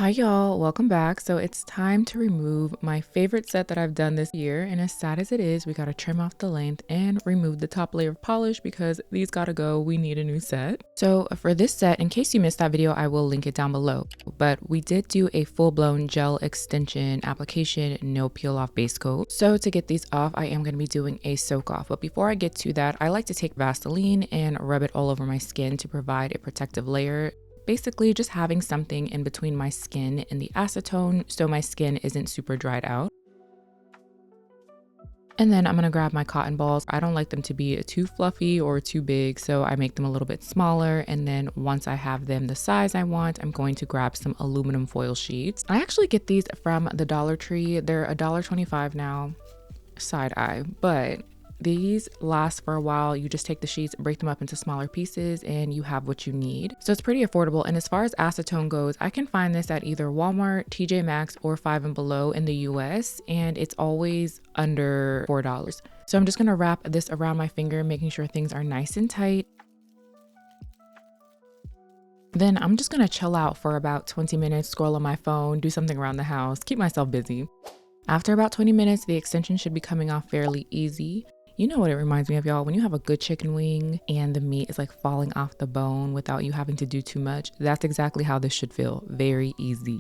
Hi y'all, welcome back. So it's time to remove my favorite set that I've done this year, and as sad as it is, we gotta trim off the length and remove the top layer of polish because these gotta go. We need a new set. So for this set, in case you missed that video, I will link it down below, but we did do a full-blown gel extension application, no peel off base coat. So to get these off, I am gonna be doing a soak off, but before I get to that, I like to take Vaseline and rub it all over my skin to provide a protective layer. Basically just having something in between my skin and the acetone so my skin isn't super dried out. And then I'm gonna grab my cotton balls. I don't like them to be too fluffy or too big, so I make them a little bit smaller. And then once I have them the size I want, I'm going to grab some aluminum foil sheets. I actually get these from the Dollar Tree. They're $1.25 now, side eye, but these last for a while. You just take the sheets, break them up into smaller pieces, and you have what you need. So it's pretty affordable. And as far as acetone goes, I can find this at either Walmart, TJ Maxx, or Five and Below in the US, and it's always under $4. So I'm just gonna wrap this around my finger, making sure things are nice and tight. Then I'm just gonna chill out for about 20 minutes, scroll on my phone, do something around the house, keep myself busy. After about 20 minutes, the extension should be coming off fairly easy. You know what it reminds me of, y'all? When you have a good chicken wing and the meat is like falling off the bone without you having to do too much, that's exactly how this should feel. Very easy.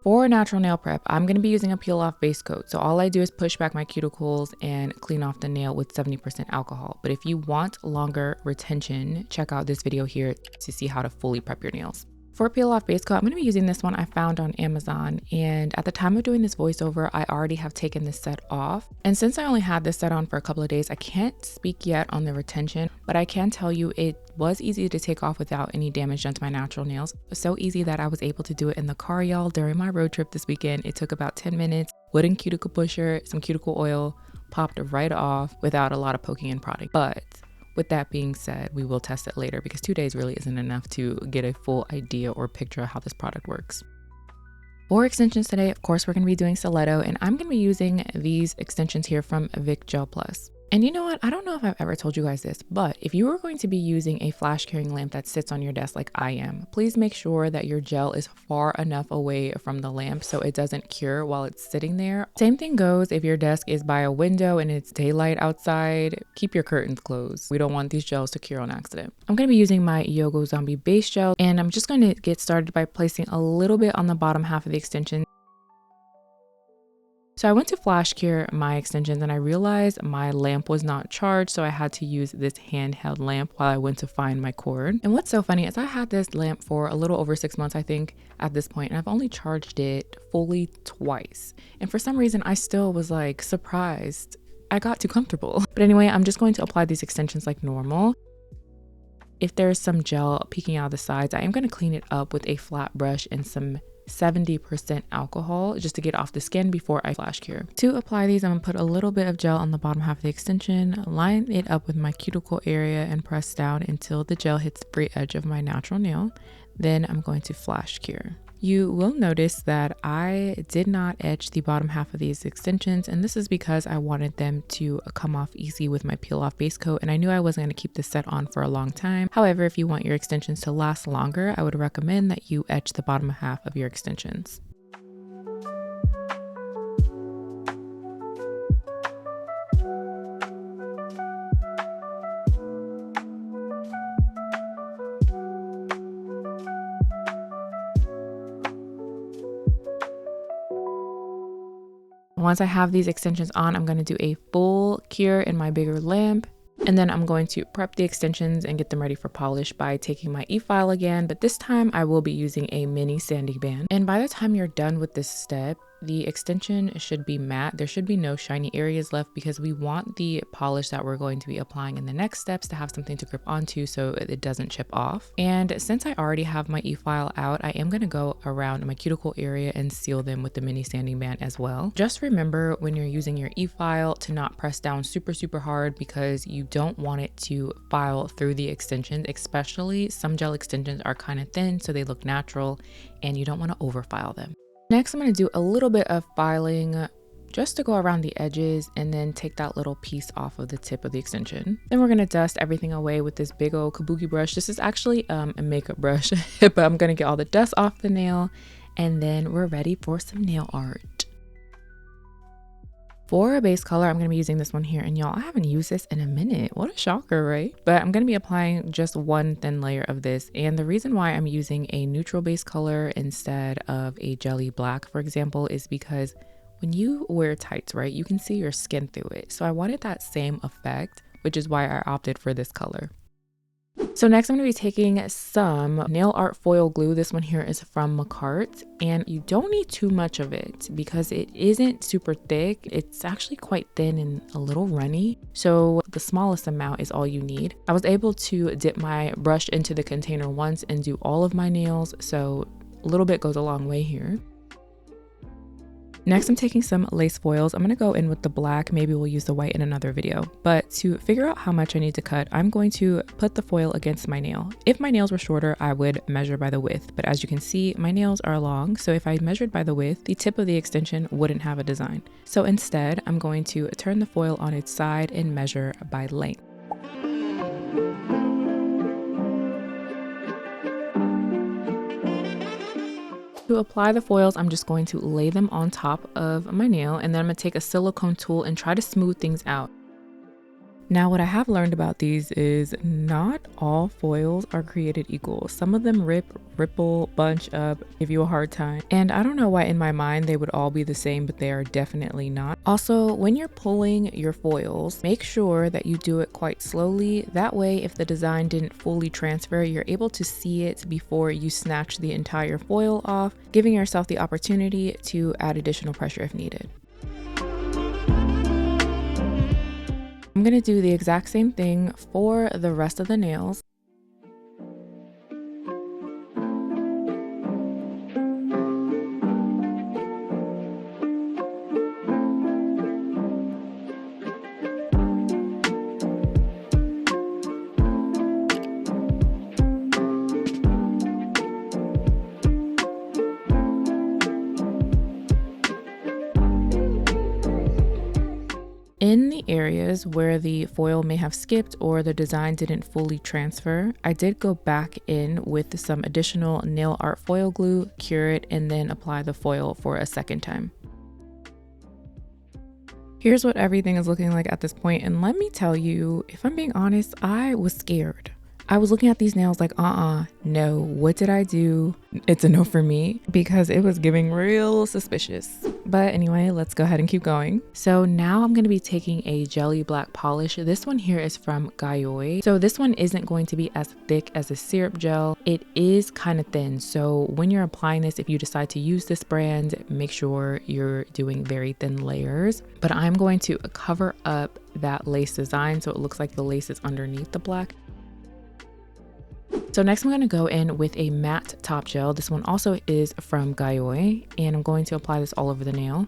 For natural nail prep, I'm going to be using a peel off base coat. So all I do is push back my cuticles and clean off the nail with 70% alcohol. But if you want longer retention, check out this video here to see how to fully prep your nails. For peel off base coat, I'm going to be using this one I found on Amazon, and at the time of doing this voiceover, I already have taken this set off. And since I only had this set on for a couple of days, I can't speak yet on the retention, but I can tell you it was easy to take off without any damage done to my natural nails. It was so easy that I was able to do it in the car, y'all, during my road trip this weekend. It took about 10 minutes, wooden cuticle pusher, some cuticle oil, popped right off without a lot of poking and prodding. But with that being said, we will test it later because 2 days really isn't enough to get a full idea or picture of how this product works. For extensions today, of course, we're going to be doing stiletto, and I'm going to be using these extensions here from Vic Gel Plus. And you know what? I don't know if I've ever told you guys this, but if you are going to be using a flash carrying lamp that sits on your desk like I am, please make sure that your gel is far enough away from the lamp so it doesn't cure while it's sitting there. Same thing goes if your desk is by a window and it's daylight outside, keep your curtains closed. We don't want these gels to cure on accident. I'm going to be using my Yogo Zombie base gel, and I'm just going to get started by placing a little bit on the bottom half of the extension. So I went to flash cure my extensions and I realized my lamp was not charged, so I had to use this handheld lamp while I went to find my cord. And what's so funny is I had this lamp for a little over 6 months, I think, at this point, and I've only charged it fully twice. And for some reason, I still was like surprised. I got too comfortable. But anyway, I'm just going to apply these extensions like normal. If there's some gel peeking out of the sides, I am going to clean it up with a flat brush and some 70% alcohol just to get off the skin before I flash cure. To apply these, I'm gonna put a little bit of gel on the bottom half of the extension, line it up with my cuticle area, and press down until the gel hits the free edge of my natural nail. Then I'm going to flash cure. You will notice that I did not etch the bottom half of these extensions, and this is because I wanted them to come off easy with my peel off base coat, and I knew I wasn't going to keep this set on for a long time. However, if you want your extensions to last longer, I would recommend that you etch the bottom half of your extensions. Once I have these extensions on, I'm going to do a full cure in my bigger lamp. And then I'm going to prep the extensions and get them ready for polish by taking my e-file again, but this time I will be using a mini sanding band. And by the time you're done with this step, the extension should be matte. There should be no shiny areas left because we want the polish that we're going to be applying in the next steps to have something to grip onto so it doesn't chip off. And since I already have my e-file out, I am going to go around my cuticle area and seal them with the mini sanding band as well. Just remember when you're using your e-file to not press down super hard because you don't want it to file through the extensions, especially some gel extensions are kind of thin so they look natural and you don't want to overfile them. Next, I'm going to do a little bit of filing just to go around the edges and then take that little piece off of the tip of the extension. Then we're going to dust everything away with this big old kabuki brush. This is actually a makeup brush, but I'm going to get all the dust off the nail And then we're ready for some nail art. For a base color, I'm going to be using this one here. And y'all, I haven't used this in a minute. What a shocker, right? But I'm going to be applying just one thin layer of this. And the reason why I'm using a neutral base color instead of a jelly black, for example, is because when you wear tights, right, you can see your skin through it. So I wanted that same effect, which is why I opted for this color. So next I'm going to be taking some nail art foil glue. This one here is from Macart, and you don't need too much of it because it isn't super thick. It's actually quite thin and a little runny. So the smallest amount is all you need. I was able to dip my brush into the container once and do all of my nails. So a little bit goes a long way here. Next, I'm taking some lace foils. I'm going to go in with the black. Maybe we'll use the white in another video. But to figure out how much I need to cut, I'm going to put the foil against my nail. If my nails were shorter, I would measure by the width. But as you can see, my nails are long. So if I measured by the width, the tip of the extension wouldn't have a design. So instead, I'm going to turn the foil on its side and measure by length. To apply the foils, I'm just going to lay them on top of my nail, and then I'm going to take a silicone tool and try to smooth things out. Now, what I have learned about these is not all foils are created equal. Some of them rip, ripple, bunch up, give you a hard time. And I don't know why in my mind they would all be the same, but they are definitely not. Also, when you're pulling your foils, make sure that you do it quite slowly. That way, if the design didn't fully transfer, you're able to see it before you snatch the entire foil off, giving yourself the opportunity to add additional pressure if needed. I'm going to do the exact same thing for the rest of the nails. In the areas where the foil may have skipped or the design didn't fully transfer, I did go back in with some additional nail art foil glue, cure it, and then apply the foil for a second time. Here's what everything is looking like at this point, and let me tell you, if I'm being honest, I was scared. I was looking at these nails like, no, what did I do? It's a no for me, because it was giving real suspicious. But anyway, let's go ahead and keep going. So now I'm going to be taking a jelly black polish. This one here is from Gayoi. So this one isn't going to be as thick as a syrup gel. It is kind of thin. So when you're applying this, if you decide to use this brand, make sure you're doing very thin layers. But I'm going to cover up that lace design so it looks like the lace is underneath the black. So next I'm going to go in with a matte top gel. This one also is from Gayoi, and I'm going to apply this all over the nail.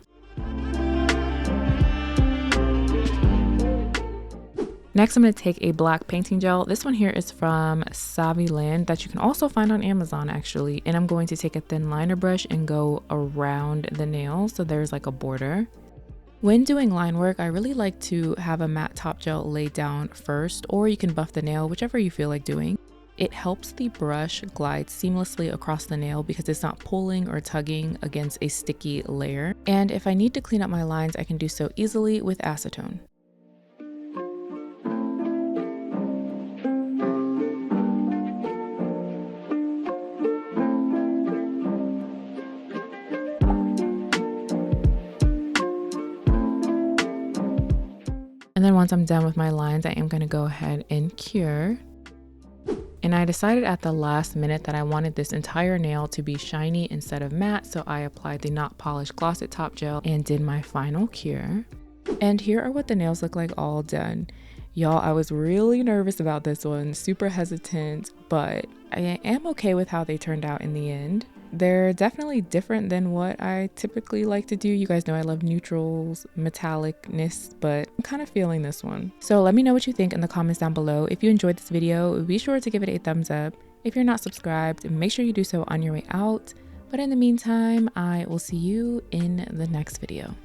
Next, I'm going to take a black painting gel. This one here is from Saviland that you can also find on Amazon actually. And I'm going to take a thin liner brush and go around the nail so there's like a border. When doing line work, I really like to have a matte top gel laid down first, or you can buff the nail, whichever you feel like doing. It helps the brush glide seamlessly across the nail because it's not pulling or tugging against a sticky layer. And if I need to clean up my lines, I can do so easily with acetone. And then once I'm done with my lines, I am going to go ahead and cure. And I decided at the last minute that I wanted this entire nail to be shiny instead of matte, so I applied the not polished Gloss-It top gel and did my final cure. And here are what the nails look like all done. Y'all, I was really nervous about this one, super hesitant, but I am okay with how they turned out in the end. They're definitely different than what I typically like to do. You guys know I love neutrals, metallicness, but I'm kind of feeling this one. So let me know what you think in the comments down below. If you enjoyed this video, be sure to give it a thumbs up. If you're not subscribed, make sure you do so on your way out. But in the meantime, I will see you in the next video.